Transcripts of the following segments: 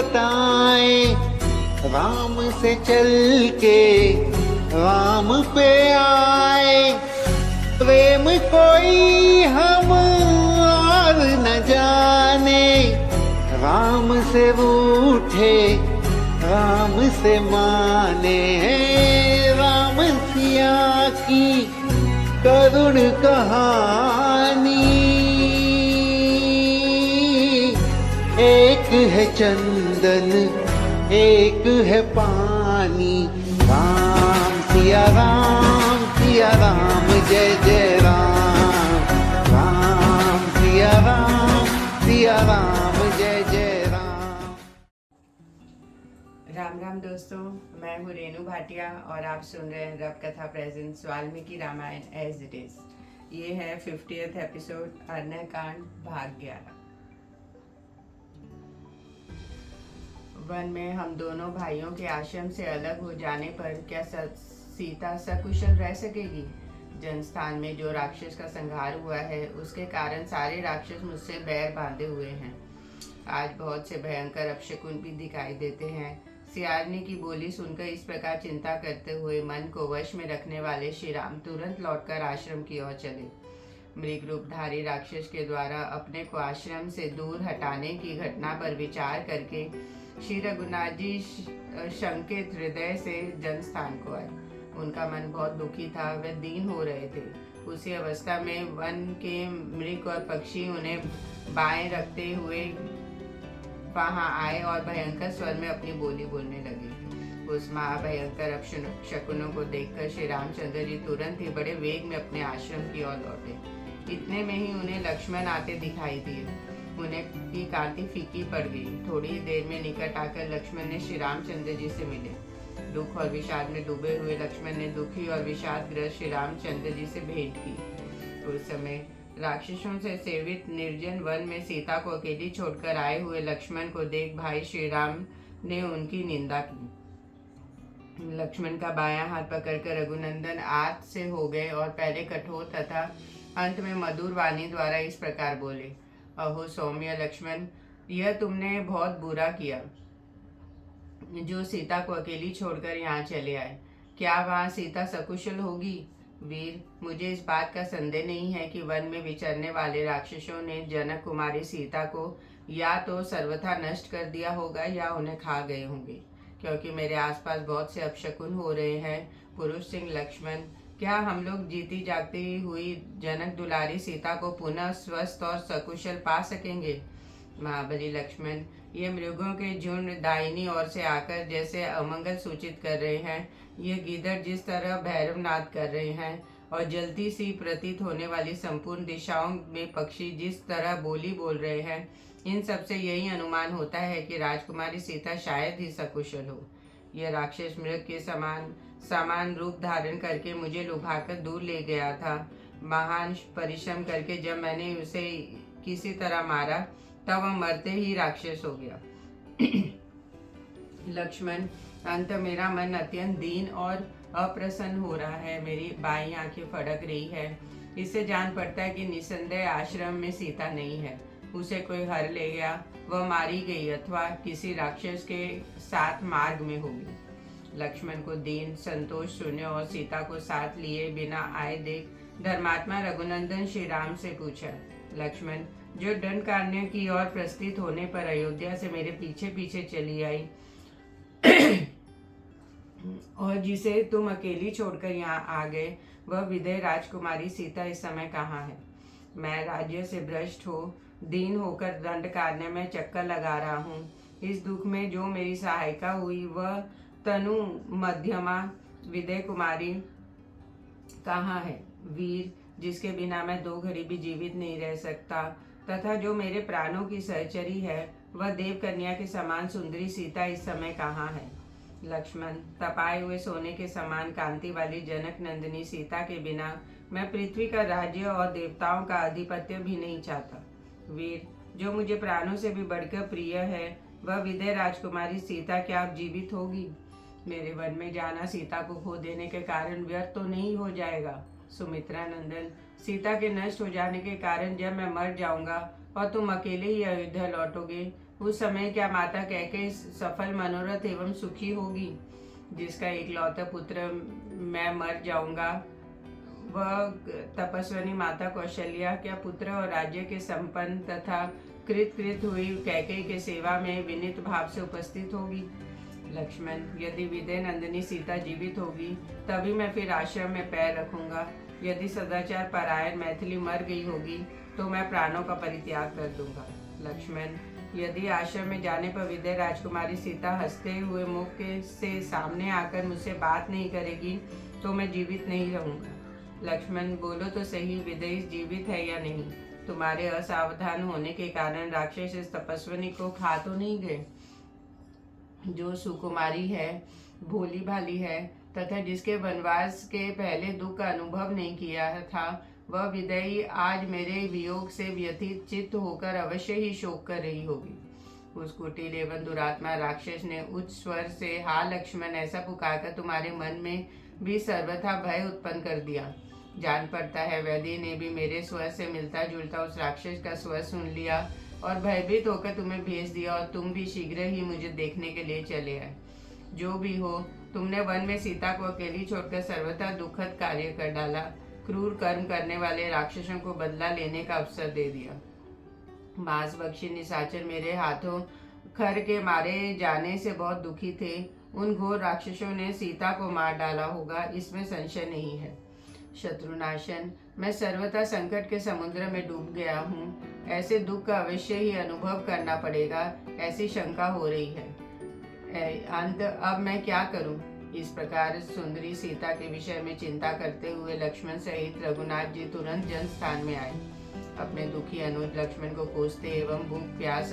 बताएं, राम से चल के राम पे आए। प्रेम कोई हम और न जाने, राम से रूठे राम से माने। राम सिया की करुण कहानी, एक है चंदन एक है पानी। राम सिया राम जय जय राम। राम सिया राम जय जय राम। राम राम दोस्तों, मैं हूँ रेणु भाटिया और आप सुन रहे हैं Rab Katha presents Valmiki Ramayana as it is. ये है 50th एपिसोड अरण्य कांड भाग 11। वन में हम दोनों भाइयों के आश्रम से अलग हो जाने पर क्या सीता सकुशल रह सकेगी? जनस्थान में जो राक्षस का संहार हुआ है उसके कारण सारे राक्षस मुझसे बैर बांधे हुए हैं। आज बहुत से भयंकर अपशकुन भी दिखाई देते हैं। सियारनी की बोली सुनकर इस प्रकार चिंता करते हुए मन को वश में रखने वाले श्री राम तुरंत लौटकर आश्रम की ओर चले। मृग रूपधारी राक्षस के द्वारा अपने को आश्रम से दूर हटाने की घटना पर विचार करके श्री रघुनाथ जी शंकित हृदय से जनस्थान को आए। उनका मन बहुत दुखी था, वे दीन हो रहे थे। उसी अवस्था में वन के मृग और पक्षी उन्हें बाएं रखते हुए वहां आए और भयंकर स्वर में अपनी बोली बोलने लगे। उस महाभयंकर अपशकुनों को देखकर श्री रामचंद्र जी तुरंत ही बड़े वेग में अपने आश्रम की ओर लौटे। इतने में ही उन्हें लक्ष्मण आते दिखाई दिए। उन्हें की कांति फीकी पड़ गई। थोड़ी देर में निकट आकर लक्ष्मण ने श्री रामचंद्र जी से मिले। दुख और विषाद में डूबे हुए लक्ष्मण ने दुखी और विषादग्रस्त श्री रामचंद्र जी से भेंट की। उस समय राक्षसों से सेवित निर्जन वन में सीता को अकेली छोड़कर आए हुए लक्ष्मण को देख भाई श्री राम ने उनकी निंदा की। लक्ष्मण का बायां हाथ पकड़कर रघुनंदन आत से हो गए और पहले कठोर तथा अंत में मधुर वाणी द्वारा इस प्रकार बोले। अहो सौम्य लक्ष्मण, यह तुमने बहुत बुरा किया जो सीता को अकेली छोड़कर यहाँ चले आए। क्या वहाँ सीता सकुशल होगी? वीर, मुझे इस बात का संदेह नहीं है कि वन में विचरने वाले राक्षसों ने जनक कुमारी सीता को या तो सर्वथा नष्ट कर दिया होगा या उन्हें खा गए होंगे, क्योंकि मेरे आसपास बहुत से अपशकुन हो रहे हैं। पुरुष सिंह लक्ष्मण, क्या हम लोग जीती जागती हुई जनक दुलारी सीता को पुनः स्वस्थ और सकुशल पा सकेंगे? महाबली लक्ष्मण, ये मृगों के झुंड दाहिनी ओर से आकर जैसे अमंगल सूचित कर रहे हैं, ये गीदड़ जिस तरह भैरवनाद कर रहे हैं और जल्दी सी प्रतीत होने वाली संपूर्ण दिशाओं में पक्षी जिस तरह बोली बोल रहे हैं, इन सब से यही अनुमान होता है कि राजकुमारी सीता शायद ही सकुशल हो। यह राक्षस मृग के समान रूप धारण करके मुझे लुभाकर दूर ले गया था। महान परिश्रम करके जब मैंने उसे किसी तरह मारा तब वह मरते ही राक्षस हो गया। लक्ष्मण, अंत मेरा मन अत्यंत दीन और अप्रसन्न हो रहा है। मेरी बाई आंखें फड़क रही है। इससे जान पड़ता है कि निसंदेह आश्रम में सीता नहीं है। उसे कोई हर ले गया, वह मारी गई अथवा किसी राक्षस के साथ मार्ग में होगी। लक्ष्मण को दीन संतोष शून्य और सीता को साथ लिए बिना आए देख धर्मात्मा रघुनंदन श्री राम से पूछा। लक्ष्मण, जो दंड काटने की ओर प्रस्थित होने पर अयोध्या से मेरे पीछे पीछे चली आई और जिसे तुम अकेली छोड़कर यहाँ आ गए, वह विदेह राजकुमारी सीता इस समय कहाँ है? मैं राज्य से भ्रष्ट हो दीन होकर दंड काटने में चक्कर लगा रहा हूँ। इस दुख में जो मेरी सहायिका हुई वह तनु मध्यमा विदेह कुमारी कहाँ है? वीर, जिसके बिना मैं 2 घड़ी भी जीवित नहीं रह सकता तथा जो मेरे प्राणों की सहचरी है, वह देव कन्या के समान सुंदरी सीता इस समय कहाँ है? लक्ष्मण, तपाए हुए सोने के समान कांति वाली जनक नंदिनी सीता के बिना मैं पृथ्वी का राज्य और देवताओं का आधिपत्य भी नहीं चाहता। वीर, जो मुझे प्राणों से भी बढ़कर प्रिय है, वह विदेह राजकुमारी सीता क्या अब जीवित होगी? मेरे वन में जाना सीता को खो देने के कारण व्यर्थ तो नहीं हो जाएगा। सुमित्रा नंदन, सीता के नष्ट हो जाने के कारण जब मैं मर जाऊंगा और तुम अकेले ही अयोध्या लौटोगे, उस समय क्या माता कैकेयी सफल मनोरथ एवं सुखी होगी? जिसका एकलौता पुत्र मैं मर जाऊंगा, वह तपस्विनी माता कौशल्या क्या पुत्र और राज्य के संपन्न तथा कृत हुई कैकेयी के सेवा में विनीत भाव से उपस्थित होगी? लक्ष्मण, यदि विदय नंदिनी सीता जीवित होगी तभी मैं फिर आश्रम में पैर रखूंगा। यदि सदाचार परायण मैथिली मर गई होगी तो मैं प्राणों का परित्याग कर दूंगा। लक्ष्मण, यदि आश्रम में जाने पर विदय राजकुमारी सीता हंसते हुए मुख से सामने आकर मुझसे बात नहीं करेगी तो मैं जीवित नहीं रहूंगा। लक्ष्मण, बोलो तो सही, विदय जीवित है या नहीं? तुम्हारे असावधान होने के कारण राक्षस इस तपस्विनी को खा तो नहीं गए, जो सुकुमारी है, भोली भाली है तथा जिसके वनवास के पहले दुख का अनुभव नहीं किया था, वह विदयी आज मेरे वियोग से व्यथित चित्त होकर अवश्य ही शोक कर रही होगी। उस कुटिल एवं दुरात्मा राक्षस ने उच्च स्वर से हा लक्ष्मण ऐसा पुकारकर तुम्हारे मन में भी सर्वथा भय उत्पन्न कर दिया। जान पड़ता है वैद्य ने भी मेरे स्वर से मिलता जुलता उस राक्षस का स्वर सुन लिया और भयभीत होकर तुम्हें भेज दिया और तुम भी शीघ्र ही मुझे देखने के लिए चले आए। जो भी हो, तुमने वन में सीता को अकेली छोड़कर सर्वथा दुखद कार्य कर डाला। क्रूर कर्म करने वाले राक्षसों को बदला लेने का अवसर दे दिया। मांस बख्शी निशाचर मेरे हाथों खर के मारे जाने से बहुत दुखी थे। उन घोर राक्षसों ने सीता को मार डाला होगा, इसमें संशय नहीं है। शत्रुनाशन, मैं सर्वथा संकट के समुद्र में डूब गया हूँ। ऐसे दुख का अवश्य ही अनुभव करना पड़ेगा, ऐसी शंका हो रही है। अंत अब मैं क्या करूं? इस प्रकार सुंदरी सीता के विषय में चिंता करते हुए लक्ष्मण सहित रघुनाथ जी तुरंत जनस्थान में आए। अपने दुखी अनुज लक्ष्मण को कोसते एवं भूख प्यास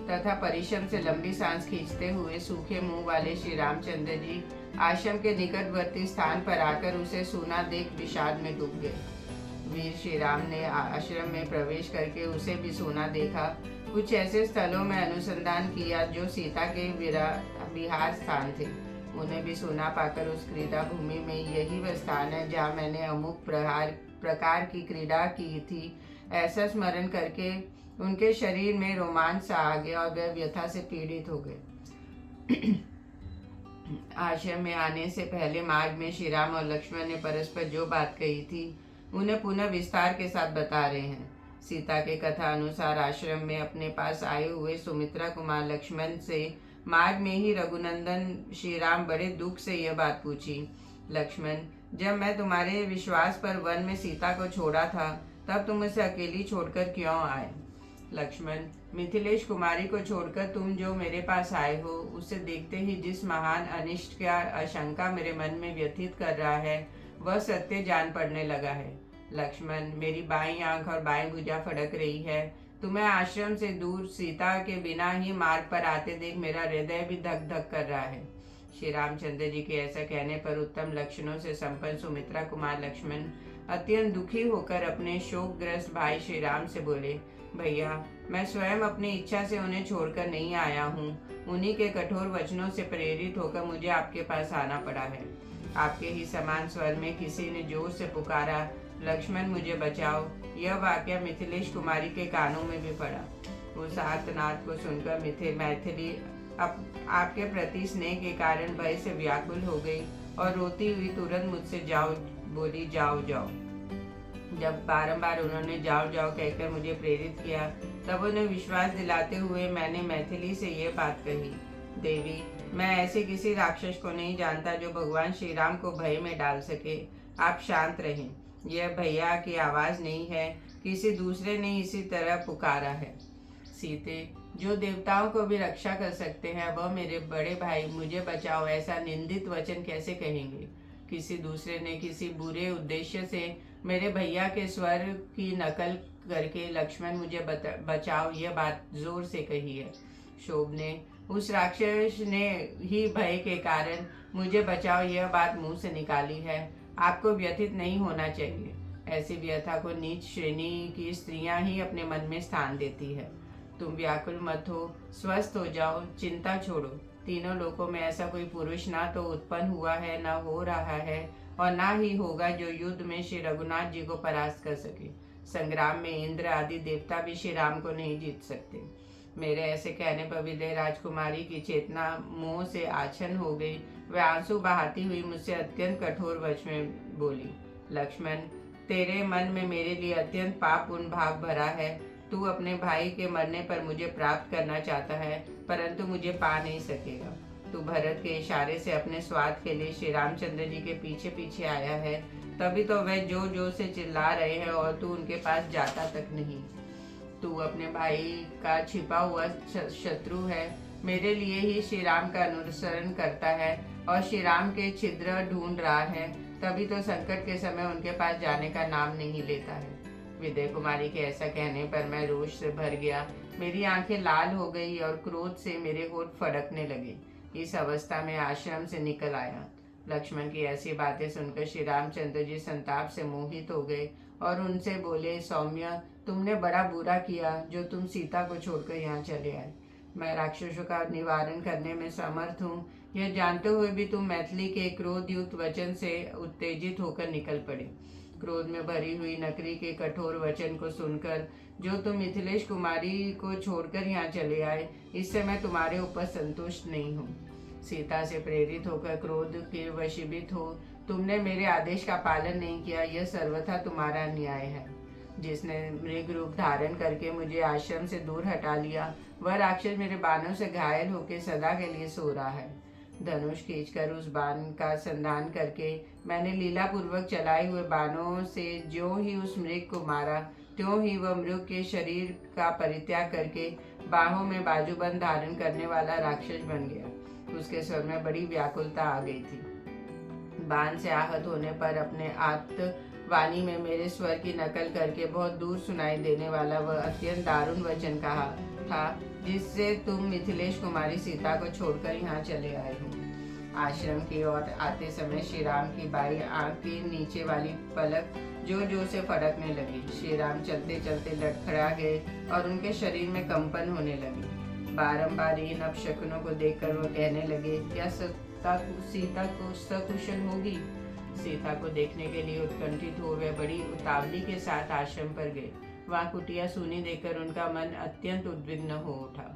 तथा परिश्रम से लंबी सांस खींचते हुए सूखे मुंह वाले श्री रामचंद्र जी आश्रम के निकटवर्ती स्थान पर आकर उसे सूना देख विषाद में डूब गए। वीर श्री राम ने आश्रम में प्रवेश करके उसे भी सूना देखा। कुछ ऐसे स्थलों में अनुसंधान किया जो सीता के विहार स्थान थे। उन्हें भी सूना पाकर उस क्रीड़ा भूमि में यही वह स्थान है जहाँ मैंने अमुक प्रकार की क्रीड़ा की थी, ऐसा स्मरण करके उनके शरीर में रोमांच सा आ गया और वे व्यथा से पीड़ित हो गए। आश्रम में आने से पहले मार्ग में श्री राम और लक्ष्मण ने परस्पर जो बात कही थी उन्हें पुनः विस्तार के साथ बता रहे हैं। सीता के कथा अनुसार आश्रम में अपने पास आए हुए सुमित्रा कुमार लक्ष्मण से मार्ग में ही रघुनंदन श्री राम बड़े दुख से यह बात पूछी। लक्ष्मण, जब मैं तुम्हारे विश्वास पर वन में सीता को छोड़ा था तब तुम उसे अकेली छोड़कर क्यों आए? लक्ष्मण, मिथिलेश कुमारी को छोड़कर तुम जो मेरे पास आए हो, उसे देखते ही जिस महान अनिष्ट का आशंका मेरे मन में व्यथित कर रहा है वह सत्य जान पड़ने लगा है। लक्ष्मण, मेरी बाईं आंख और बाईं भुजा फड़क रही है। तुम्हें आश्रम से दूर सीता के बिना ही मार्ग पर आते देख मेरा हृदय भी धक धक कर रहा है। श्री रामचंद्र जी के ऐसा कहने पर उत्तम लक्षणों से संपन्न सुमित्रा कुमार लक्ष्मण अत्यंत दुखी होकर अपने शोकग्रस्त भाई श्री राम से बोले, भैया, मैं स्वयं अपनी इच्छा से उन्हें छोड़कर नहीं आया हूँ। उन्हीं के कठोर वचनों से प्रेरित होकर मुझे आपके पास आना पड़ा है। आपके ही समान स्वर में किसी ने जोर से पुकारा, लक्ष्मण मुझे बचाओ। यह वाक्य मिथिलेश कुमारी के कानों में भी पड़ा। उस आर्तनाद को सुनकर मैथिली आपके प्रति स्नेह के कारण भय से व्याकुल हो गई और रोती हुई तुरंत मुझसे बोली, जाओ जाओ। जब बारंबार उन्होंने जाओ जाओ कहकर मुझे प्रेरित किया तब उन्हें विश्वास दिलाते हुए मैंने मैथिली से ये बात कही, देवी, मैं ऐसे किसी राक्षस को नहीं जानता जो भगवान श्री राम को भय में डाल सके। आप शांत रहें। यह भैया की आवाज नहीं है, किसी दूसरे ने इसी तरह पुकारा है। सीते, जो देवताओं को भी रक्षा कर सकते हैं वह मेरे बड़े भाई मुझे बचाओ ऐसा निंदित वचन कैसे कहेंगे? किसी दूसरे ने किसी बुरे उद्देश्य से मेरे भैया के स्वर की नकल करके लक्ष्मण मुझे बचाओ यह बात जोर से कही है। शोभ ने, उस राक्षस ने ही भय के कारण मुझे बचाओ यह बात मुंह से निकाली है। आपको व्यथित नहीं होना चाहिए। ऐसी व्यथा को नीच श्रेणी की स्त्रियां ही अपने मन में स्थान देती है। तुम व्याकुल मत हो, स्वस्थ हो जाओ, चिंता छोड़ो। तीनों लोकों में ऐसा कोई पुरुष ना तो उत्पन्न हुआ है, ना हो रहा है और ना ही होगा जो युद्ध में श्री रघुनाथ जी को परास्त कर सके। संग्राम में इंद्र आदि देवता भी श्री राम को नहीं जीत सकते। मेरे ऐसे कहने पर विदय राजकुमारी की चेतना मोह से आच्छन्न हो गई। वह आंसू बहाती हुई मुझसे अत्यंत कठोर वचन में बोली, लक्ष्मण, तेरे मन में मेरे लिए अत्यंत पापपूर्ण भाव भरा है। तू अपने भाई के मरने पर मुझे प्राप्त करना चाहता है, परंतु मुझे पा नहीं सकेगा। तू भरत के इशारे से अपने स्वार्थ के लिए श्री रामचंद्र जी के पीछे पीछे आया है, तभी तो वह जोर जोर से चिल्ला रहे हैं और तू उनके पास जाता तक नहीं। तू अपने भाई का छिपा हुआ शत्रु है, मेरे लिए ही श्री राम का अनुसरण करता है और श्री राम के छिद्र ढूंढ रहा है, तभी तो संकट के समय उनके पास जाने का नाम नहीं लेता है। विदय कुमारी के ऐसा कहने पर मैं रोष से भर गया। मेरी आंखें लाल हो गई और क्रोध से मेरे होठ फड़कने लगे। इस अवस्था में आश्रम से निकल आया। लक्ष्मण की ऐसी बातें सुनकर श्री रामचंद्र जी संताप से मोहित हो गए और उनसे बोले, सौम्य, तुमने बड़ा बुरा किया जो तुम सीता को छोड़कर यहाँ चले आए। मैं राक्षसों का निवारण करने में समर्थ हूँ, यह जानते हुए भी तुम मैथिली के क्रोधयुक्त वचन से उत्तेजित होकर निकल पड़े। क्रोध में भरी हुई नकरी के कठोर वचन को सुनकर जो तुम मिथिलेश कुमारी को छोड़कर यहाँ चले आए, इससे मैं तुम्हारे ऊपर संतुष्ट नहीं हूँ। सीता से प्रेरित होकर क्रोध के वशीभूत हो तुमने मेरे आदेश का पालन नहीं किया, यह सर्वथा तुम्हारा न्याय है। जिसने मृग रूप धारण करके मुझे आश्रम से दूर हटा लिया, वह राक्षस मेरे बाणों से घायल होकर सदा के लिए सो रहा है। धनुष खींचकर उस बाण का संधान करके मैंने लीला पूर्वक चलाए हुए बाणों से ज्यों ही उस मृग को मारा, त्यों ही वह मृग के शरीर का परित्याग करके बाहों में बाजूबंद धारण करने वाला राक्षस बन गया। उसके स्वर में बड़ी व्याकुलता आ गई थी। बाण से आहत होने पर अपने आत्मवाणी में मेरे स्वर की नकल करके बहुत दूर सुनाई देने वाला वह अत्यंत दारुण वचन कहा था, जिससे तुम मिथिलेश कुमारी सीता को छोड़कर यहाँ चले आए हो। आश्रम की ओर आते समय श्री राम की बाई आंख के नीचे वाली पलक जोर जोर से फड़कने लगी। श्री राम चलते चलते लड़खड़ा गए और उनके शरीर में कंपन होने लगी। बारंबार इन अपशकुनों को देखकर वह कहने लगे, क्या सीता को सकुशल होगी? सीता को देखने के लिए उत्कंठित हो वे बड़ी उतावली के साथ आश्रम पर गए। वहाँ कुटिया सूनी देखकर उनका मन अत्यंत उद्विग्न हो उठा।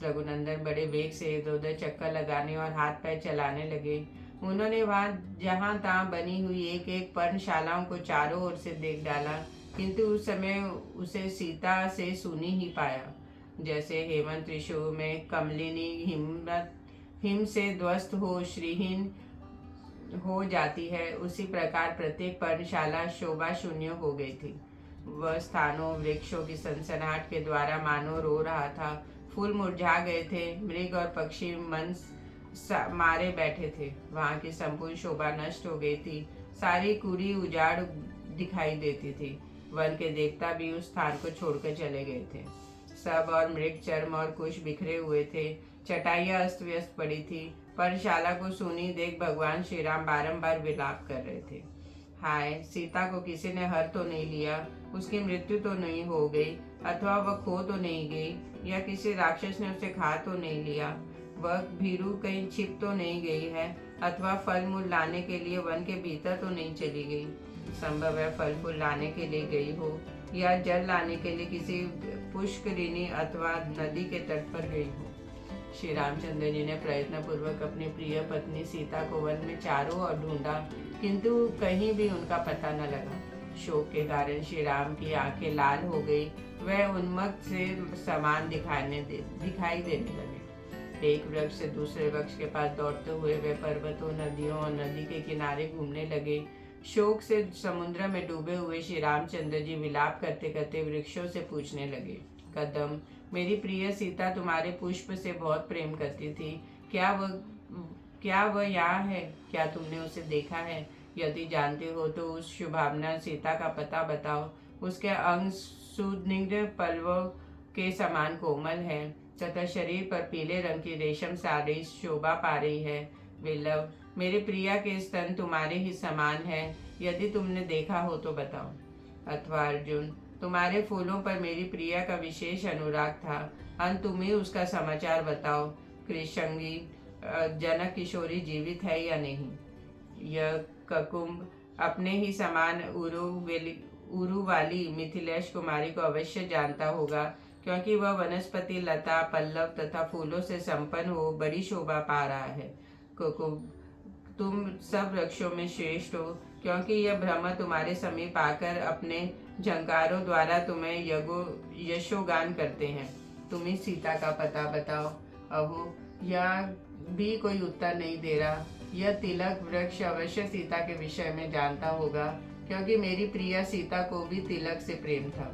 रघुनंदन बड़े वेग से इधर उधर चक्कर लगाने और हाथ पैर चलाने लगे। उन्होंने वहाँ जहाँ तहाँ बनी हुई एक एक पर्णशालाओं को चारों ओर से देख डाला, किंतु उस समय उसे सीता से सुनी ही पाया। जैसे हेमंत ऋतु में कमलिनी हिम से ध्वस्त हो श्रीहीन हो जाती है, उसी प्रकार प्रत्येक पर्णशाला शोभा शून्य हो गई थी। वह स्थानों वृक्षों की सनसनाहट के द्वारा मानो रो रहा था। फूल मुरझा गए थे, मृग और पक्षी मन मारे बैठे थे। वहाँ की संपूर्ण शोभा नष्ट हो गई थी। सारी कुरी उजाड़ दिखाई देती थी। वन के देवता भी उस स्थान को छोड़कर चले गए थे। सब और मृग चर्म और कुश बिखरे हुए थे। चटाइयाँ अस्त व्यस्त पड़ी थी। पर्णशाला को सुनी देख भगवान श्री राम बारंबार विलाप कर रहे थे। हाय, सीता को किसी ने हर तो नहीं लिया, उसकी मृत्यु तो नहीं हो गई, अथवा वह खो तो नहीं गई, या किसी राक्षस ने उसे खा तो नहीं लिया, वह भीरू कहीं छिप तो नहीं गई है, अथवा फल मूल लाने के लिए वन के भीतर तो नहीं चली गई। संभव है फल फूल लाने के लिए गई हो, या जल लाने के लिए किसी पुष्करिणी अथवा नदी के तट पर गई हो। श्री रामचंद्र जी ने प्रयत्न पूर्वक अपनी प्रिय पत्नी सीता को वन में चारों ओर ढूंढा, किंतु कहीं भी उनका पता न लगा। शोक के कारण श्री राम की आंखें लाल हो गई। वह उन्मत्त से समान दिखाई देने लगे। एक वृक्ष से दूसरे वृक्ष के पास दौड़ते हुए वे पर्वतों, नदियों और नदी के किनारे घूमने लगे। शोक से समुद्र में डूबे हुए श्री रामचंद्र जी विलाप करते करते वृक्षों से पूछने लगे, कदम, मेरी प्रिय सीता तुम्हारे पुष्प से बहुत प्रेम करती थी, क्या वह यहाँ है? क्या तुमने उसे देखा है? यदि जानते हो तो उस शुभावना सीता का पता बताओ। उसके अंग सुनिग्ध पल्लवों के समान कोमल है तथा शरीर पर पीले रंग की रेशम साड़ी शोभा पा रही है। विल्लव, मेरे प्रिया के स्तन तुम्हारे ही समान है, यदि तुमने देखा हो तो बताओ। अथवा अर्जुन, तुम्हारे फूलों पर मेरी प्रिया का विशेष अनुराग था, अंत तुम ही उसका समाचार बताओ। कृष्णंगी जनक किशोरी जीवित है या नहीं? यह ककुंभ अपने ही समान उरु वाली मिथिलेश कुमारी को अवश्य जानता होगा, क्योंकि वह वनस्पति, लता, पल्लव तथा फूलों से संपन्न हो बड़ी शोभा पा रहा है। कुकुम, तुम सब वृक्षों में श्रेष्ठ हो, क्योंकि यह ब्रह्म तुम्हारे समीप आकर अपने झंकारों द्वारा तुम्हें यशोगान करते हैं। तुम ही सीता का पता बताओ। अहो, यह भी कोई उत्तर नहीं दे रहा। यह तिलक वृक्ष अवश्य सीता के विषय में जानता होगा, क्योंकि मेरी प्रिया सीता को भी तिलक से प्रेम था।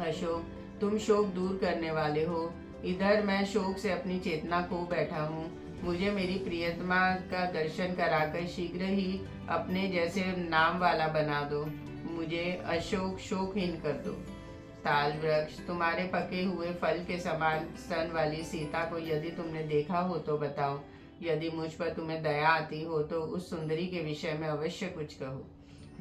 अशोक, तुम शोक दूर करने वाले हो। इधर मैं शोक से अपनी चेतना खो बैठा हूँ। मुझे मेरी प्रियतमा का दर्शन कराकर शीघ्र ही अपने जैसे नाम वाला बना दो। मुझे अशोक शोकहीन कर दो। ताल वृक्ष, तुम्हारे पके हुए फल के समान स्तन वाली सीता को यदि तुमने देखा हो तो बताओ। यदि मुझ पर तुम्हें दया आती हो तो उस सुंदरी के विषय में अवश्य कुछ कहो।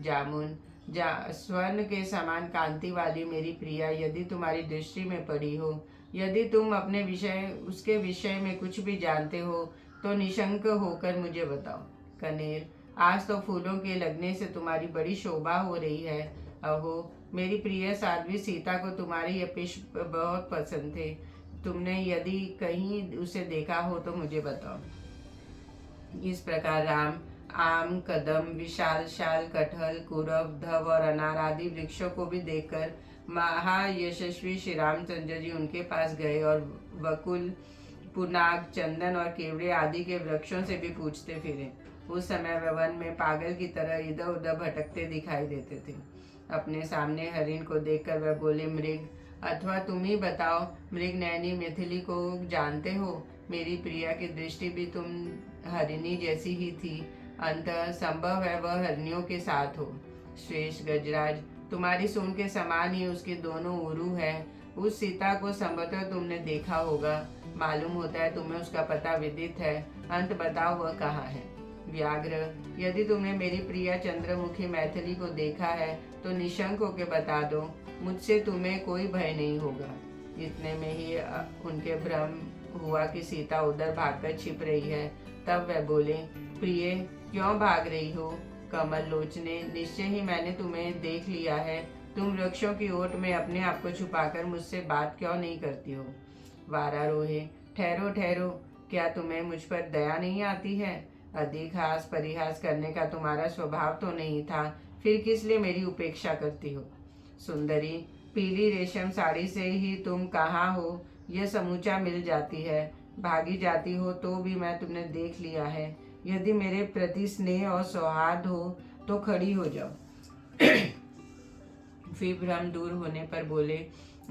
जामुन, स्वर्ण के समान कांति वाली मेरी प्रिया यदि तुम्हारी दृष्टि में पड़ी हो, यदि तुम अपने उसके विषय में कुछ भी जानते हो तो निशंक होकर मुझे बताओ। कनेर, आज तो फूलों के लगने से तुम्हारी बड़ी शोभा हो रही है। अहो, मेरी प्रिय साध्वी सीता को तुम्हारे ये पुष्प बहुत पसंद थे। तुमने यदि कहीं उसे देखा हो तो मुझे बताओ। इस प्रकार राम आम, कदम, विशाल शाल, कटहल, कुरव, धव और अनार आदि वृक्षों को भी देखकर महायशस्वी श्री रामचंद्र जी उनके पास गए और वकुल, पुनाग, चंदन और केवड़े आदि के वृक्षों से भी पूछते फिरे। उस समय वे वन में पागल की तरह इधर उधर भटकते दिखाई देते थे। अपने सामने हरिण को देखकर वह बोले, मृग, अथवा तुम ही बताओ, मृग नैनी मैथिली को जानते हो? मेरी प्रिया की दृष्टि भी तुम हरिणी जैसी ही थी। अंततः संभव है वह हरिणियों के साथ हो। श्रेष्ठ गजराज, तुम्हारी सूंड के समान ही उसके दोनों उरु है। उस सीता को संभवतः तुमने देखा होगा। मालूम होता है तुम्हें उसका पता विदित है। अंत बताओ वह कहाँ है। व्याघ्र, यदि तुमने मेरी प्रिया चंद्रमुखी मैथिली को देखा है तो निशंक होकर बता दो। मुझसे तुम्हें कोई भय नहीं होगा। इतने में ही उनके भ्रम हुआ कि सीता उधर भागकर छिप रही है। तब वह बोले, प्रिय, क्यों भाग रही हो? कमल लोचने, निश्चय ही मैंने तुम्हें देख लिया है। तुम वृक्षों की ओट में अपने आप को छुपाकर मुझसे बात क्यों नहीं करती हो? वारारोहे, ठहरो ठहरो, क्या तुम्हें मुझ पर दया नहीं आती है? अधिक हास परिहास करने का तुम्हारा स्वभाव तो नहीं था, फिर किस लिए मेरी उपेक्षा करती हो? सुंदरी, पीली रेशम साड़ी से ही तुम कहाँ हो यह समूचा मिल जाती है। भागी जाती हो तो भी मैं तुमने देख लिया है। यदि मेरे प्रति स्नेह और सौहार्द हो तो खड़ी हो जाओ। फिर भ्रम दूर होने पर बोले,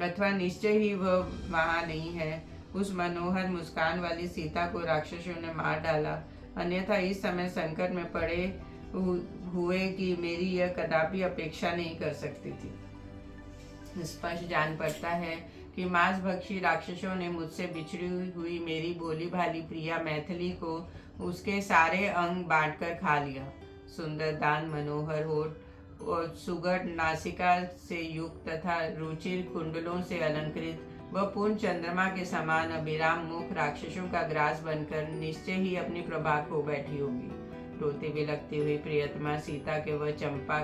अथवा निश्चय ही वह वहाँ नहीं है। उस मनोहर मुस्कान वाली सीता को राक्षसों ने मार डाला, अन्यथा इस समय संकट में पड़े हुए कि मेरी यह कदापि अपेक्षा नहीं कर सकती थी। स्पष्ट जान पड़ता है कि मांसभक्षी राक्षसों ने मुझसे बिछड़ी हुई मेरी भोली भाली प्रिया मैथिली को उसके सारे अंग बांटकर खा लिया। सुंदर दान, मनोहर होठ और सुगढ़ नासिका से युक्त तथा रुचिर कुंडलों से अलंकृत वह पूर्ण चंद्रमा के समान अभिराम मुख राक्षसों का ग्रास बनकर निश्चय ही अपनी प्रभा खो बैठी होगी। रोती बिलखती हुई प्रियतमा सीता के वह चंपा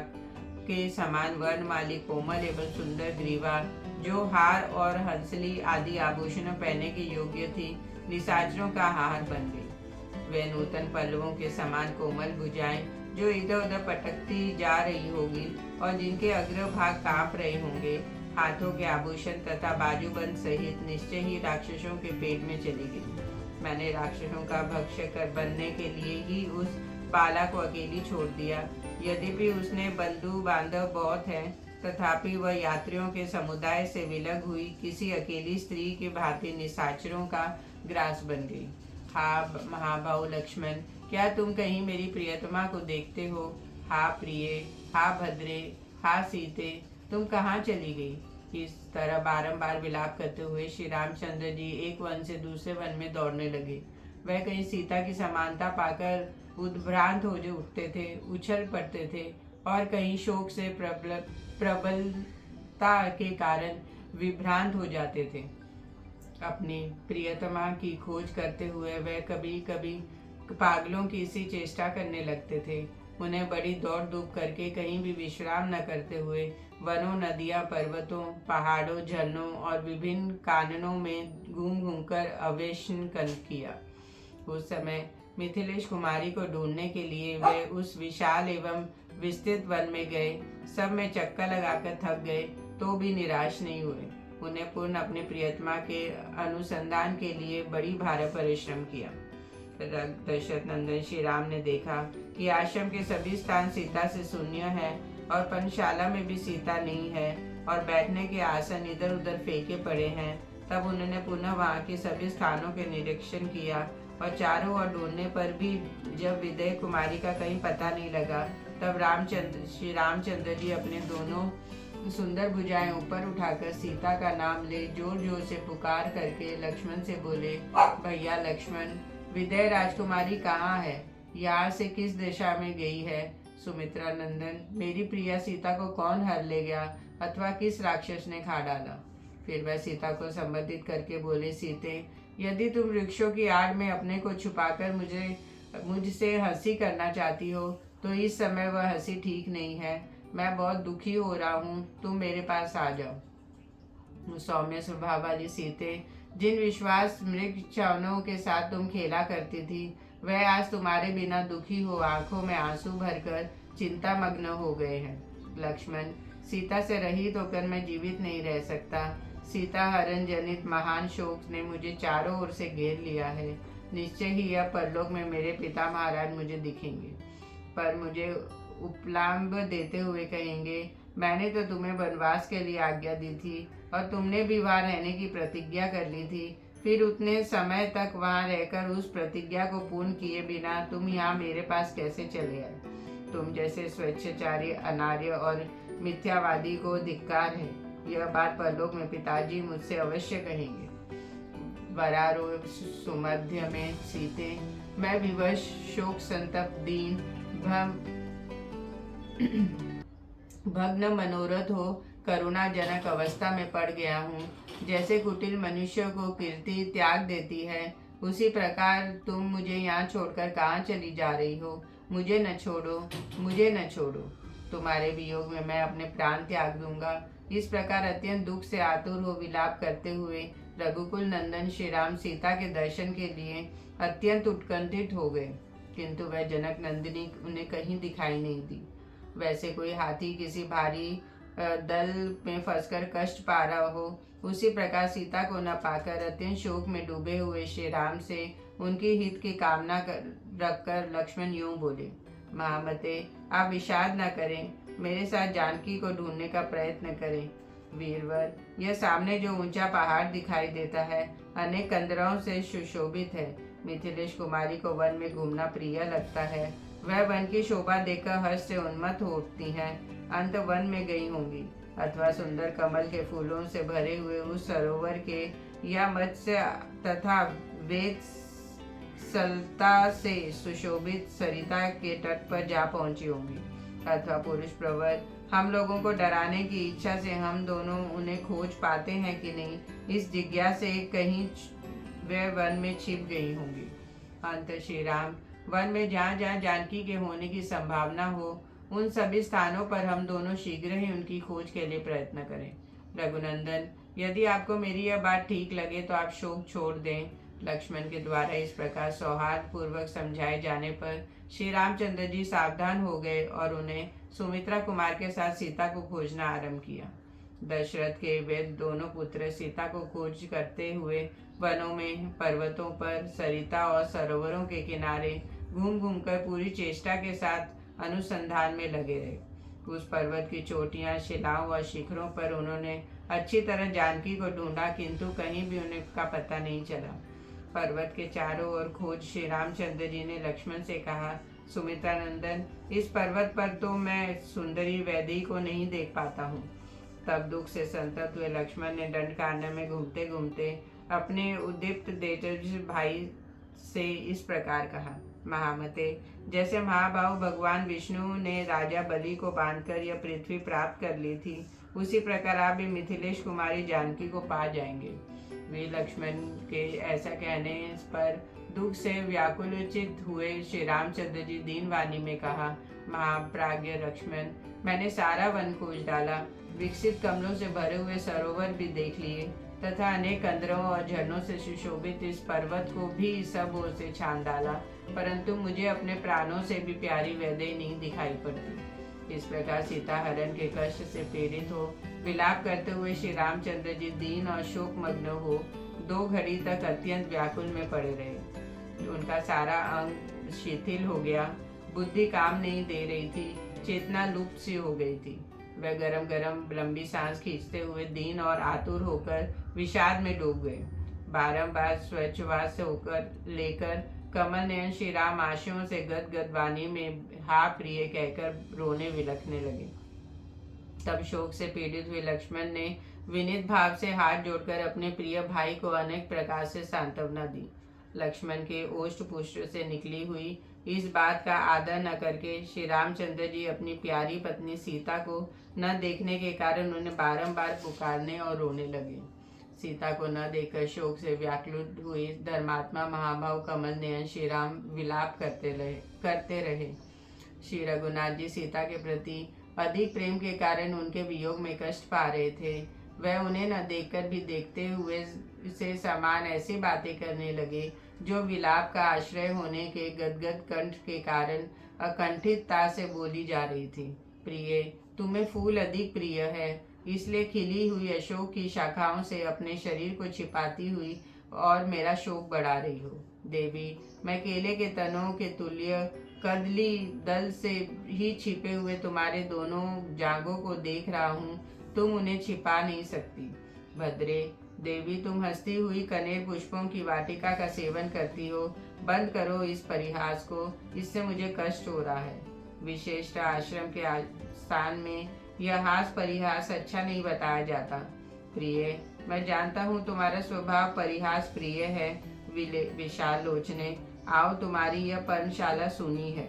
के समान वर्णमाली कोमल एवं सुंदर ग्रीवा, जो हार और हंसली आदि आभूषणों पहनने के योग्य थी, निशाचरों का हार बन गई। वे नूतन पल्लवों के समान कोमल भुजाएं, जो इधर उधर पटकती जा रही होगी और जिनके अग्रभाग कांप रहे होंगे, हाथों के आभूषण तथा बाजूबंद सहित निश्चय ही राक्षसों के पेट में चली गई। मैंने राक्षसों का भक्ष्य कर बनने के लिए ही उस बाला को अकेली छोड़ दिया। यद्यपि उसने बंधु बांधव बहुत है, तथापि वह यात्रियों के समुदाय से विलग हुई किसी अकेली स्त्री की भांति निशाचरों का ग्रास बन गई। हा महाबाहु लक्ष्मण, क्या तुम कहीं मेरी प्रियतमा को देखते हो? हा प्रिय, हा भद्रे, हा सीते, तुम कहाँ चली गई? इस तरह बारंबार विलाप करते हुए श्री रामचंद्र जी एक वन से दूसरे वन में दौड़ने लगे। वह कहीं सीता की समानता पाकर उद्भ्रांत हो जो उठते थे, उछल पड़ते थे, और कहीं शोक से प्रबलता के कारण विभ्रांत हो जाते थे। अपनी प्रियतमा की खोज करते हुए वह कभी कभी पागलों की सी चेष्टा करने लगते थे। उन्हें बड़ी दौड़ धूप करके कहीं भी विश्राम न करते हुए वनों, नदियां, पर्वतों, पहाड़ों, झरनों और विभिन्न काननों में घूम घूमकर अन्वेषण किया। उस समय मिथिलेश कुमारी को ढूंढने के लिए वे उस विशाल एवं विस्तृत वन में गए। सब में चक्कर लगाकर थक गए तो भी निराश नहीं हुए। उन्हें पूर्ण अपने प्रियतमा के अनुसंधान के लिए बड़ी भारी परिश्रम किया। दशरथ नंदन श्री राम ने देखा कि आश्रम के सभी स्थान सीता से शून्य है और पर्णशाला में भी सीता नहीं है और बैठने के आसन इधर उधर फेंके पड़े हैं। तब उन्होंने पुनः वहां के सभी स्थानों के निरीक्षण किया और चारों ओर ढूंढने पर भी जब विदय कुमारी का कहीं पता नहीं लगा, तब श्री रामचंद्र जी अपने दोनों सुंदर भुजाएं ऊपर उठाकर सीता का नाम ले जोर जोर से पुकार करके लक्ष्मण से बोले, भैया लक्ष्मण, विदय राजकुमारी कहाँ है? यहाँ से किस दिशा में गई है? सुमित्रा नंदन, मेरी प्रिया सीता को कौन हर ले गया अथवा किस राक्षस ने खा डाला? फिर वह सीता को संबोधित करके बोले, सीते, यदि तुम वृक्षों की आड़ में अपने को छुपाकर मुझसे हंसी करना चाहती हो तो इस समय वह हंसी ठीक नहीं है। मैं बहुत दुखी हो रहा हूँ, तुम मेरे पास आ जाओ। सौम्य स्वभाव वाली सीते, जिन विश्वास मृग चवनों के साथ तुम खेला करती थी, वह आज तुम्हारे बिना दुखी हो आंखों में आंसू भरकर चिंता मग्न हो गए हैं। लक्ष्मण, सीता से रहित होकर मैं जीवित नहीं रह सकता। सीता हरण जनित महान शोक ने मुझे चारों ओर से घेर लिया है। निश्चय ही यह परलोक में मेरे पिता महाराज मुझे दिखेंगे, पर मुझे उपलांब देते हुए कहेंगे, मैंने तो तुम्हें वनवास के लिए आज्ञा दी थी और तुमने भी वहां रहने की प्रतिज्ञा कर ली थी। फिर उतने समय तक वहां रहकर उस प्रतिज्ञा को पूर्ण किए बिना तुम यहाँ मेरे पास कैसे चले आए? तुम जैसे स्वेच्छाचारी, अनार्य और मिथ्यावादी को धिक्कार है। यह बात परलोक में पिताजी मुझसे अवश्य कहेंगे। वरारोह सुमध्य में सीते, मैं विवश, शोक संतप्त, दीन, भग्न मनोरथ हो करुणाजनक अवस्था में पड़ गया हूँ। जैसे कुटिल मनुष्य को कीर्ति त्याग देती है, उसी प्रकार तुम मुझे यहाँ छोड़कर कहाँ चली जा रही हो? मुझे न छोड़ो, मुझे न छोड़ो। तुम्हारे वियोग में मैं अपने प्राण त्याग दूंगा। इस प्रकार अत्यंत दुख से आतुर हो विलाप करते हुए रघुकुल नंदन श्री राम सीता के दर्शन के लिए अत्यंत उत्कंठित हो गए, किंतु वह जनक नंदिनी उन्हें कहीं दिखाई नहीं दी। वैसे कोई हाथी किसी भारी दल में फंसकर कष्ट पा रहा हो, उसी प्रकार सीता को न पाकर अत्यंत शोक में डूबे हुए श्री राम से उनकी हित की कामना रखकर लक्ष्मण यूं बोले, महामते, आप विषाद न करें, मेरे साथ जानकी को ढूंढने का प्रयत्न करें। वीरवर, यह सामने जो ऊंचा पहाड़ दिखाई देता है अनेक कंदरों से सुशोभित है। मिथिलेश कुमारी को वन में घूमना प्रिय लगता है। वह वन की शोभा देखकर हर्ष से उन्मत्त हो उठती हैं। अंत वन में गई होंगी अथवा सुंदर कमल के फूलों से भरे हुए उस सरोवर के या मत्स्य तथा वेद सलता से सुशोभित सरिता के तट पर जा पहुंची होंगी, अथवा पुरुष प्रवर हम लोगों को डराने की इच्छा से हम दोनों उन्हें खोज पाते हैं कि नहीं, इस जिज्ञासा से कहीं वे वन में छिप गई होंगी। अंत श्री राम, वन में जहाँ जहाँ जानकी के होने की संभावना हो, उन सभी स्थानों पर हम दोनों शीघ्र ही उनकी खोज के लिए प्रयत्न करें। रघुनंदन, यदि आपको मेरी यह बात ठीक लगे तो आप शोक छोड़ दें। लक्ष्मण के द्वारा इस प्रकार सौहार्द पूर्वक समझाए जाने पर श्री रामचंद्र जी सावधान हो गए और उन्हें सुमित्रा कुमार के साथ सीता को खोजना आरंभ किया। दशरथ के वे दोनों पुत्र सीता को खोज करते हुए वनों में, पर्वतों पर, सरिता और सरोवरों के किनारे घूम घूमकर पूरी चेष्टा के साथ अनुसंधान में लगे रहे। उस पर्वत की चोटियां, शिलाओं और शिखरों पर उन्होंने अच्छी तरह जानकी को ढूंढा, किंतु कहीं भी उनका पता नहीं चला। पर्वत के चारों ओर खोज श्री रामचंद्र जी ने लक्ष्मण से कहा, सुमित्रा नंदन, इस पर्वत पर तो मैं सुंदरी वैदेही को नहीं देख पाता हूँ। तब दुख से संतप्त हुए लक्ष्मण ने दंडकारण्य में घूमते घूमते अपने उद्दीप्त तेजस्वी भाई से इस प्रकार कहा, महामते, जैसे महाबाहु भगवान विष्णु ने राजा बलि को बांधकर यह पृथ्वी प्राप्त कर ली थी, उसी प्रकार आप भी मिथिलेश कुमारी जानकी को पा जाएंगे। वे लक्ष्मण के ऐसा कहने पर दुख से व्याकुलचित हुए श्री रामचंद्र जी दीन वाणी में कहा, महाप्राज्ञ लक्ष्मण, मैंने सारा वन खोज डाला, विकसित कमलों से भरे हुए सरोवर भी देख लिए तथा अनेक कंदरों और झरनों से सुशोभित इस पर्वत को भी सब ओर से छान डाला, परंतु मुझे अपने प्राणों से भी प्यारी वैदेही नहीं दिखाई पड़ती। इस प्रकार सीता हरण के कष्ट से प्रेरित हो विलाप करते हुए श्री रामचंद्र जी दीन और शोक मग्न हो 2 घड़ी तक अत्यंत व्याकुल में पड़े रहे। उनका सारा अंग शिथिल हो गया, बुद्धि काम नहीं दे रही थी, चेतना लुप्त सी हो गई थी। वह गरम गरम लंबी सांस खींचते हुए दीन और आतुर होकर विषाद में डूब गए। बारंबार स्वच्छवास होकर लेकर कमल नयन श्री राम आंसुओं से गदगद वाणी में हा प्रिय कहकर रोने विलखने लगे। तब शोक से पीड़ित हुए लक्ष्मण ने विनीत भाव से हाथ जोड़कर अपने प्रिय भाई को अनेक प्रकार से सांत्वना दी। लक्ष्मण के ओष्ठ पुष्ट से निकली हुई इस बात का आदर न करके श्री रामचंद्र जी अपनी प्यारी पत्नी सीता को न देखने के कारण उन्हें बारंबार पुकारने और रोने लगे। सीता को न देखकर शोक से व्याकुल हुए धर्मात्मा महाभाव कमल नयन श्री राम विलाप करते रहे। श्री रघुनाथ जी सीता के प्रति अधिक प्रेम के कारण उनके वियोग में कष्ट पा रहे थे। वह उन्हें न देखकर भी देखते हुए से समान ऐसी बातें करने लगे जो विलाप का आश्रय होने के गदगद कंठ के कारण अकंठितता से बोली जा रही थी। प्रिय, तुम्हें फूल अधिक प्रिय है, इसलिए खिली हुई अशोक की शाखाओं से अपने शरीर को छिपाती हुई और मेरा शोक बढ़ा रही हो। देवी, मैं केले के तनों के तुल्य कदली दल से ही छिपे हुए तुम्हारे दोनों जांघों को देख रहा हूँ, तुम उन्हें छिपा नहीं सकती। भद्रे देवी, तुम हंसती हुई कनेर पुष्पों की वाटिका का सेवन करती हो, बंद करो इस परिहास को, इससे मुझे कष्ट हो रहा है। विशेष आश्रम के स्थान में यह हास परिहास अच्छा नहीं बताया जाता। प्रिय, मैं जानता हूँ तुम्हारा स्वभाव परिहास प्रिय है। विशाल लोचने, आओ तुम्हारी यह पर्णशाला सुनी है।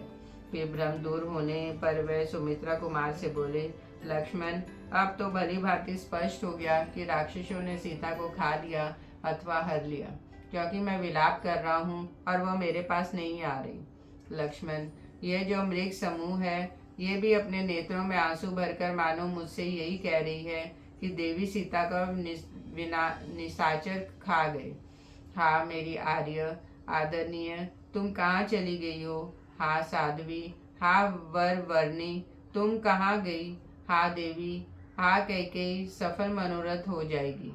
फिर भ्रम दूर होने पर वह सुमित्रा कुमार से बोले, लक्ष्मण, अब तो भली भांति स्पष्ट हो गया कि राक्षसों ने सीता को खा लिया अथवा हर लिया, क्योंकि मैं विलाप कर रहा हूँ और वह मेरे पास नहीं आ रही। लक्ष्मण, यह जो मृग समूह है, ये भी अपने नेत्रों में आंसू भरकर मानो मुझसे यही कह रही है कि देवी सीता का निशाचर खा गए। हाँ मेरी आर्य आदरणीय, तुम कहाँ चली गई हो? हाँ साध्वी, हाँ वर्णी, तुम कहाँ गई? हाँ देवी, हाँ कैकेयी सफल मनोरथ हो जाएगी।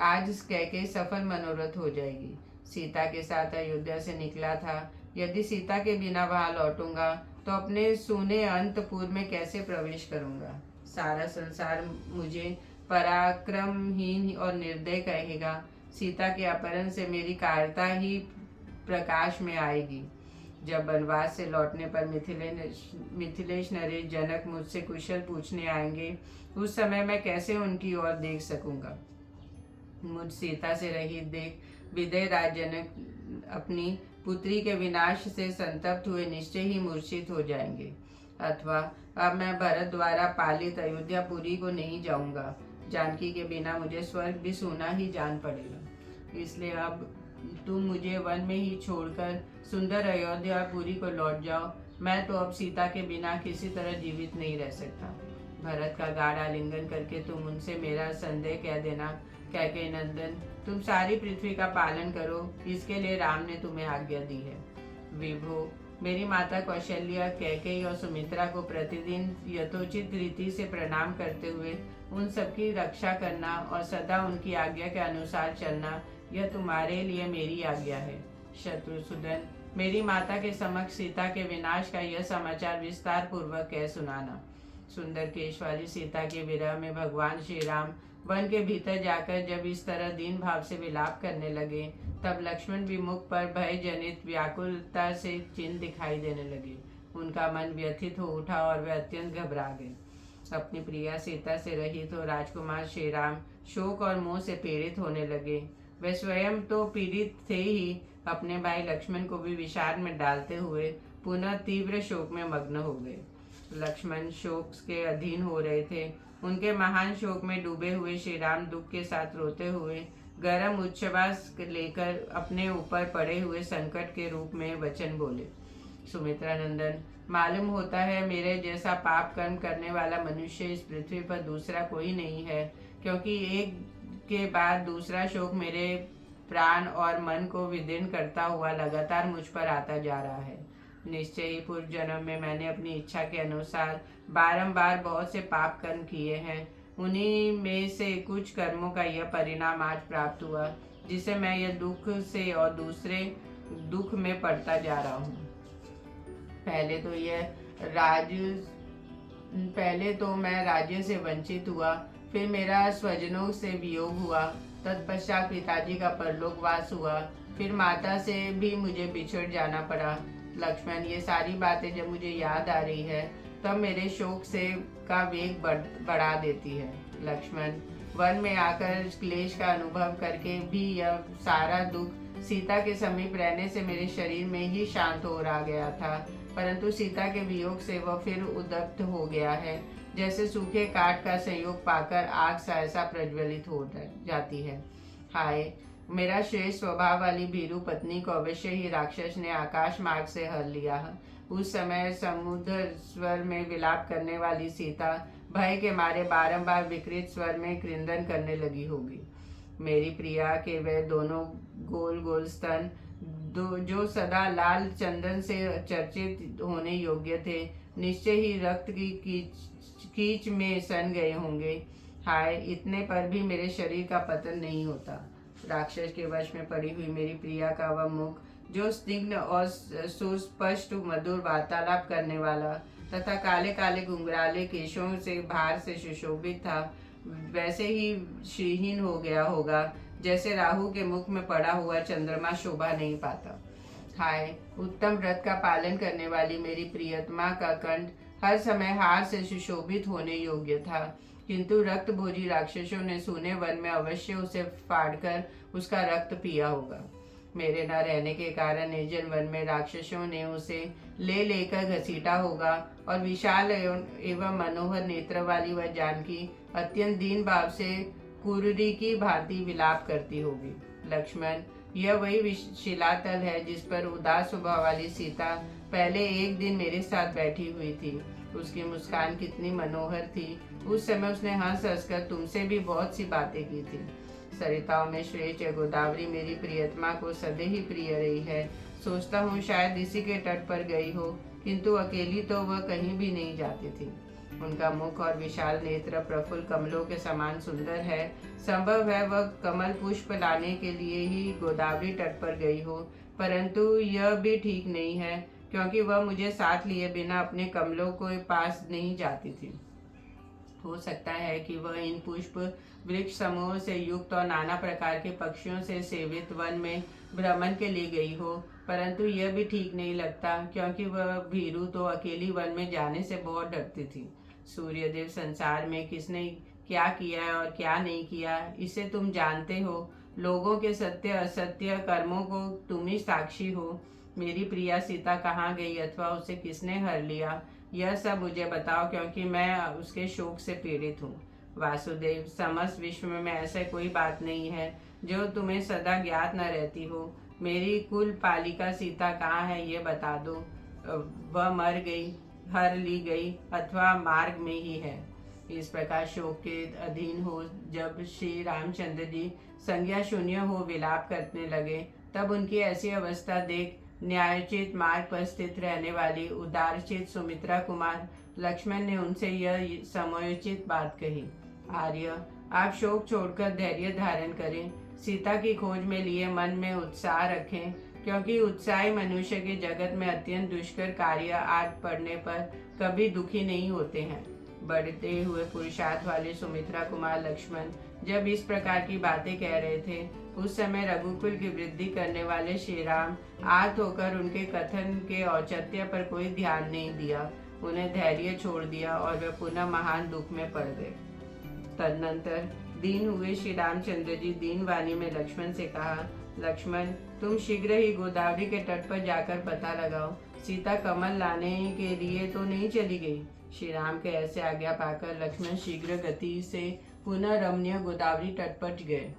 आज कैकेयी सफल मनोरथ हो जाएगी। सीता के साथ अयोध्या से निकला था, यदि सीता के बिना वहां लौटूंगा तो अपने सूने अंतपुर में कैसे प्रवेश करूंगा? सारा संसार मुझे पराक्रमहीन और निर्दय कहेगा। सीता के अपहरण से मेरी कायरता ही प्रकाश में आएगी। जब वनवास से लौटने पर मिथिलेश नरेश जनक मुझसे कुशल पूछने आएंगे, उस समय मैं कैसे उनकी ओर देख सकूंगा? मुझ सीता से रहित देख विदय राज जनक अपनी पुत्री के विनाश से संतप्त हुए निश्चय ही मूर्छित हो जाएंगे। अथवा अब मैं भरत द्वारा पालित अयोध्यापुरी को नहीं जाऊंगा। जानकी के बिना मुझे स्वर्ग भी सूना ही जान पड़ेगा। इसलिए अब तुम मुझे वन में ही छोड़कर सुंदर अयोध्यापुरी को लौट जाओ। मैं तो अब सीता के बिना किसी तरह जीवित नहीं रह सकता। भरत का गाढ़ आलिंगन करके तुम उनसे मेरा संदेह कह देना, कैकेयी नंदन, तुम सारी पृथ्वी का पालन करो, इसके लिए राम ने तुम्हें आज्ञा दी है। विभो, मेरी माता कौशल्या, कैकेयी और सुमित्रा को प्रतिदिन यथोचित रीति से प्रणाम करते हुए उन सबकी रक्षा करना और सदा उनकी आज्ञा के अनुसार चलना, यह तुम्हारे लिए मेरी आज्ञा है। शत्रुसूदन, मेरी माता के समक्ष सीता के विनाश का यह समाचार विस्तार पूर्वक कह सुनाना। सुंदर केश वाली सीता के विरह में भगवान श्री राम वन के भीतर जाकर जब इस तरह दीन भाव से विलाप करने लगे, तब लक्ष्मण भी मुख पर भय जनित व्याकुलता से चिन्ह दिखाई देने लगे। उनका मन व्यथित हो उठा और वे अत्यंत घबरा गए। अपनी प्रिया सीता से रहित हो राजकुमार श्री राम शोक और मोह से पीड़ित होने लगे। वे स्वयं तो पीड़ित थे ही, अपने भाई लक्ष्मण को भी विषाद में डालते हुए पुनः तीव्र शोक में मग्न हो गए। लक्ष्मण शोक के अधीन हो रहे थे। उनके महान शोक में डूबे हुए श्री राम दुख के साथ रोते हुए गरम उच्छ्वास लेकर अपने ऊपर पड़े हुए संकट के रूप में वचन बोले। सुमित्रा नंदन, मालूम होता है मेरे जैसा पाप कर्म करने वाला मनुष्य इस पृथ्वी पर दूसरा कोई नहीं है, क्योंकि एक के बाद दूसरा शोक मेरे प्राण और मन को विदीर्ण करता हुआ लगातार मुझ पर आता जा रहा है। निश्चय ही पूर्व जन्म में मैंने अपनी इच्छा के अनुसार बारंबार बहुत से पाप कर्म किए हैं। उन्हीं में से कुछ कर्मों का यह परिणाम आज प्राप्त हुआ, जिसे मैं यह दुख से और दूसरे दुख में पड़ता जा रहा हूँ। पहले तो मैं राज्य से वंचित हुआ, फिर मेरा स्वजनों से वियोग हुआ, तत्पश्चात पिताजी का परलोकवास हुआ, फिर माता से भी मुझे बिछड़ जाना पड़ा। लक्ष्मण, ये सारी बातें जब मुझे याद आ रही है तब मेरे शोक से का वेग बढ़ा देती है। लक्ष्मण, वन में आकर क्लेश का अनुभव करके भी यह सारा दुख सीता के समीप रहने से मेरे शरीर में ही शांत हो रहा गया था, परंतु सीता के वियोग से वह फिर उद्दप्त हो गया है, जैसे सूखे काठ का संयोग पाकर आग सहसा प्रज्वलित हो जाती है। हाय, मेरा श्रेष्ठ स्वभाव वाली भीरू पत्नी को अवश्य ही राक्षस ने आकाश मार्ग से हर लिया। उस समय समुद्र स्वर में विलाप करने वाली सीता भय के मारे बारंबार विकृत स्वर में क्रंदन करने लगी होगी। मेरी प्रिया के वे दोनों गोल गोल स्तन जो सदा लाल चंदन से चर्चित होने योग्य थे, निश्चय ही रक्त की कीच में सन गए होंगे। हाय, इतने पर भी मेरे शरीर का पतन नहीं होता। राक्षस के वश में पड़ी हुई मेरी प्रिया का वह मुख, जो स्निग्ध और सुस्पष्ट मधुर वार्तालाप करने वाला तथा काले काले घुंघराले केशों से भार से सुशोभित था, वैसे ही श्रीहीन हो गया होगा जैसे राहु के मुख में पड़ा हुआ चंद्रमा शोभा नहीं पाता। हाय, उत्तम व्रत का पालन करने वाली मेरी प्रियतमा का कंठ हर समय हार से सुशोभित होने योग्य था, किंतु रक्त भोजी राक्षसों ने सूने वन में अवश्य उसे फाड़कर उसका रक्त पिया होगा। मेरे न रहने के कारण निर्जन वन में राक्षसों ने उसे लेकर घसीटा होगा और विशाल एवं मनोहर नेत्र वाली वह जानकी अत्यंत दीन भाव से कुररी की भांति विलाप करती होगी। लक्ष्मण, यह वही शिलातल है जिस पर उदास स्वभाव वाली सीता पहले एक दिन मेरे साथ बैठी हुई थी। उसकी मुस्कान कितनी मनोहर थी। उस समय उसने हंस हंसकर तुमसे भी बहुत सी बातें की थी। सरिताओं में श्रेष्ठ गोदावरी मेरी प्रियतमा को सदै ही प्रिय रही है। सोचता हूँ शायद इसी के तट पर गई हो, किंतु अकेली तो वह कहीं भी नहीं जाती थी। उनका मुख और विशाल नेत्र प्रफुल्ल कमलों के समान सुंदर है। संभव है वह कमल पुष्प लाने के लिए ही गोदावरी तट पर गई हो, परंतु यह भी ठीक नहीं है, क्योंकि वह मुझे साथ लिए बिना अपने कमलों के पास नहीं जाती थी। हो सकता है कि वह इन पुष्प वृक्ष समूह से युक्त और नाना प्रकार के पक्षियों से सेवित वन में भ्रमण के लिए गई हो, परंतु यह भी ठीक नहीं लगता, क्योंकि वह भीरू तो अकेली वन में जाने से बहुत डरती थी। सूर्यदेव संसार में किसने क्या किया है और क्या नहीं किया, इसे तुम जानते हो। लोगों के सत्य असत्य कर्मों को तुम ही साक्षी हो। मेरी प्रिया सीता कहाँ गई अथवा उसे किसने हर लिया, यह सब मुझे बताओ, क्योंकि मैं उसके शोक से पीड़ित हूँ। वासुदेव, समस्त विश्व में ऐसा कोई बात नहीं है जो तुम्हें सदा ज्ञात न रहती हो। मेरी कुल पालिका सीता कहाँ है ये बता दो। वह मर गई, हर ली गई अथवा मार्ग में ही है। इस प्रकार शोक के अधीन हो जब श्री रामचंद्र जी संज्ञा शून्य हो विलाप करने लगे, तब उनकी ऐसी अवस्था देख न्यायोचित मार्ग पर स्थित रहने वाली उदारचित सुमित्रा कुमार लक्ष्मण ने उनसे यह समयोचित बात कही। आर्य, आप शोक छोड़कर धैर्य धारण करें, सीता की खोज में लिए मन में उत्साह रखें, क्योंकि उत्साही मनुष्य के जगत में अत्यंत दुष्कर कार्य आज पड़ने पर कभी दुखी नहीं होते हैं। बढ़ते हुए पुरुषार्थ वाले सुमित्रा कुमार लक्ष्मण जब इस प्रकार की बातें कह रहे थे, उस समय रघुकुल की वृद्धि करने वाले श्री राम आर्त होकर उनके कथन के औचित्य पर कोई ध्यान नहीं दिया, उन्हें धैर्य छोड़ दिया और वे पुनः महान दुख में पड़ गए। तदनंतर दीन हुए श्री रामचंद्र जी दीन वाणी में लक्ष्मण से कहा, लक्ष्मण, तुम शीघ्र ही गोदावरी के तट पर जाकर पता लगाओ, सीता कमल लाने के लिए तो नहीं चली गई। श्री राम के ऐसे आज्ञा पाकर लक्ष्मण शीघ्र गति से पुनः रमणीय गोदावरी तट पर गए।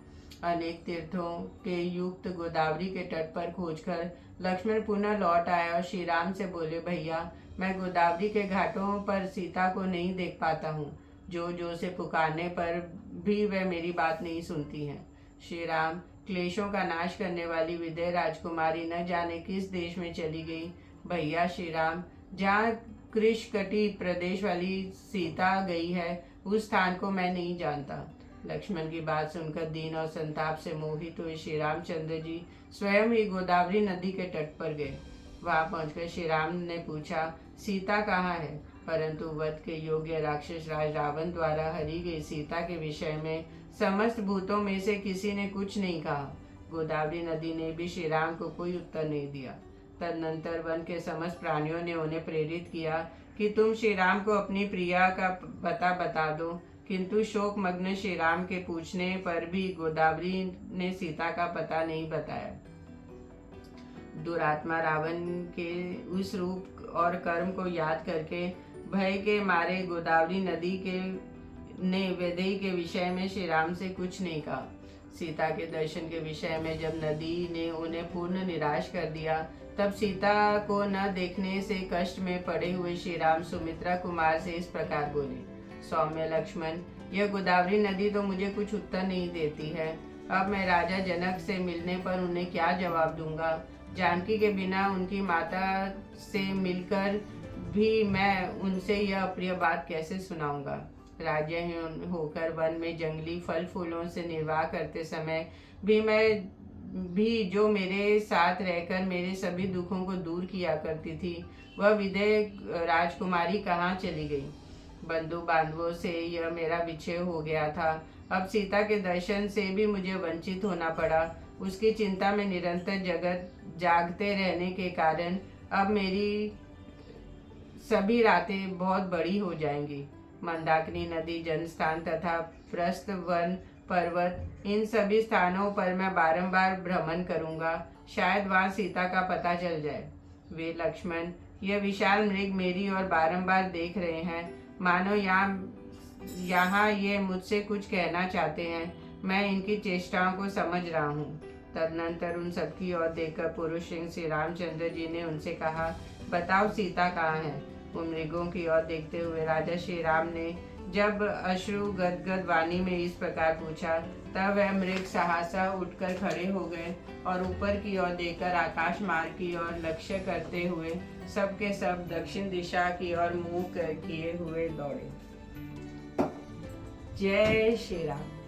अनेक तीर्थों के युक्त गोदावरी के तट पर खोजकर लक्ष्मण पुनः लौट आया और श्री राम से बोले, भैया मैं गोदावरी के घाटों पर सीता को नहीं देख पाता हूँ। जो जो से पुकारने पर भी वह मेरी बात नहीं सुनती है। श्री राम, क्लेशों का नाश करने वाली विदय राजकुमारी न जाने किस देश में चली गई। भैया श्री राम, जहाँ कृष्णकटी प्रदेश वाली सीता गई है उस स्थान को मैं नहीं जानता। लक्ष्मण की बात सुनकर दीन और संताप से मोहित हुए श्री रामचंद्र जी स्वयं ही गोदावरी नदी के तट पर गए। वहां पहुंचकर श्री राम ने पूछा, सीता कहाँ है? परंतु वध के योग्य राक्षस राज रावण द्वारा हरी गई सीता के विषय में समस्त भूतों में से किसी ने कुछ नहीं कहा। गोदावरी नदी ने भी श्री राम को कोई उत्तर नहीं दिया। तदनंतर वन के समस्त प्राणियों ने उन्हें प्रेरित किया कि तुम श्री राम को अपनी प्रिया का पता बता दो, किंतु शोक मग्न श्री राम के पूछने पर भी गोदावरी ने सीता का पता नहीं बताया। दुरात्मा रावण के उस रूप और कर्म को याद करके भय के मारे गोदावरी नदी के ने वैदेही के विषय में श्री राम से कुछ नहीं कहा। सीता के दर्शन के विषय में जब नदी ने उन्हें पूर्ण निराश कर दिया, तब सीता को न देखने से कष्ट में पड़े हुए श्री राम सुमित्रा कुमार से इस प्रकार बोले, सौम्य लक्ष्मण, यह गोदावरी नदी तो मुझे कुछ उत्तर नहीं देती है। अब मैं राजा जनक से मिलने पर उन्हें क्या जवाब दूंगा? जानकी के बिना उनकी माता से मिलकर भी मैं उनसे यह अप्रिय बात कैसे सुनाऊंगा? राज्यहीन होकर वन में जंगली फल फूलों से निर्वाह करते समय भी जो मेरे साथ रहकर मेरे सभी दुखों को दूर किया करती थी, वह विदय राजकुमारी कहाँ चली गई? बंधु बांधवों से यह मेरा विच्छेद हो गया था। अब सीता के दर्शन से भी मुझे वंचित होना पड़ा। उसकी चिंता में निरंतर जगत जागते रहने के कारण अब मेरी सभी रातें बहुत बड़ी हो जाएंगी। मंदाकिनी नदी, जनस्थान तथा प्रस्थ वन पर्वत, इन सभी स्थानों पर मैं बारंबार भ्रमण करूंगा। शायद वहां सीता का पता चल जाए। वे लक्ष्मण, यह विशाल मृग मेरी ओर बारंबार देख रहे हैं, मानो यहाँ ये मुझसे कुछ कहना चाहते हैं। मैं इनकी चेष्टाओं को समझ रहा हूँ। तदनंतर उन सबकी ओर देखकर पुरुष सिंह श्री रामचंद्र जी ने उनसे कहा, बताओ सीता कहाँ है? उन मृगों की ओर देखते हुए राजा श्री राम ने जब अश्रु गदगद वाणी में इस प्रकार पूछा, तब वह मृग सहसा उठकर खड़े हो गए और ऊपर की ओर देखकर आकाश मार्ग की ओर लक्ष्य करते हुए सब के सब दक्षिण दिशा की ओर मुंह किए हुए दौड़े। जय श्री राम।